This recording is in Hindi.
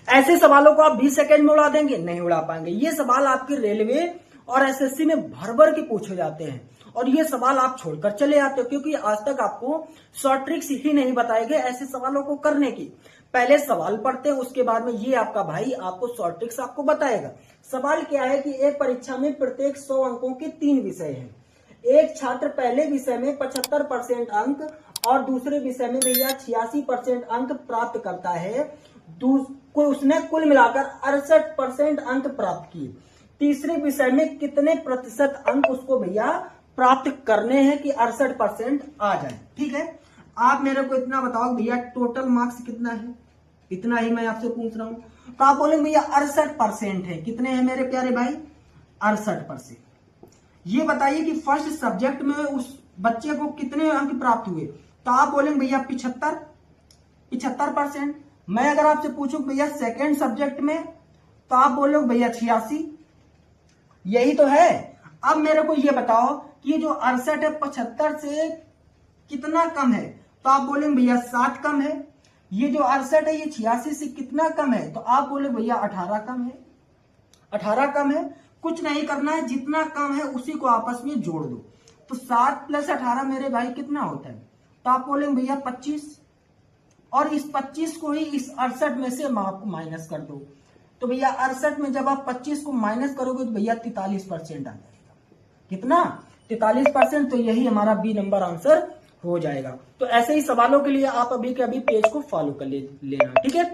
ऐसे सवालों को आप 20 सेकंड में उड़ा देंगे, नहीं उड़ा पाएंगे। ये सवाल आपके रेलवे और एसएससी में भर भर के पूछे जाते हैं और ये सवाल आप छोड़कर चले आते हो, क्योंकि आज तक आपको शॉर्ट ट्रिक्स ही नहीं बताए गए ऐसे सवालों को करने की। पहले सवाल पढ़ते हैं, उसके बाद में ये आपका भाई आपको शॉर्ट ट्रिक्स आपको बताएगा। सवाल क्या है कि एक परीक्षा में प्रत्येक 100 अंकों के 3 विषय हैं। एक छात्र पहले विषय में 75% अंक और दूसरे विषय में भैया 86% अंक प्राप्त करता है। उसने कुल मिलाकर 68% अंक प्राप्त किए। तीसरे विषय में कितने प्रतिशत अंक उसको भैया प्राप्त करने हैं कि 68% आ जाए। ठीक है, आप मेरे को इतना बताओ भैया टोटल मार्क्स कितना है, इतना ही मैं आपसे पूछ रहा हूं। तो आप बोलेंगे भैया 68% है। कितने हैं मेरे प्यारे भाई? 68%। ये बताइए कि फर्स्ट सब्जेक्ट में उस बच्चे को कितने अंक प्राप्त हुए? तो आप बोलेंगे भैया 75%। मैं अगर आपसे पूछूं भैया सेकेंड सब्जेक्ट में, तो आप बोलोगे भैया 86। यही तो है। अब मेरे को ये बताओ कि ये जो 68 है 75 से कितना कम है? तो आप बोलेंगे भैया 7 कम है। ये जो 68 है ये 86 से कितना कम है? तो आप बोले भैया 18 कम है। 18 कम है। कुछ नहीं करना है, जितना कम है उसी को आपस में जोड़ दो। तो 7 + 18 मेरे भाई कितना होता है? तो आप बोलेंगे भैया 25, और इस 25 को ही इस 68 में से माइनस कर दो। तो भैया 68 में जब आप 25 को माइनस करोगे तो भैया 43% आ जाएगा। कितना? 43%। तो यही हमारा बी नंबर आंसर हो जाएगा। तो ऐसे ही सवालों के लिए आप अभी के अभी पेज को फॉलो कर लेना। ठीक है।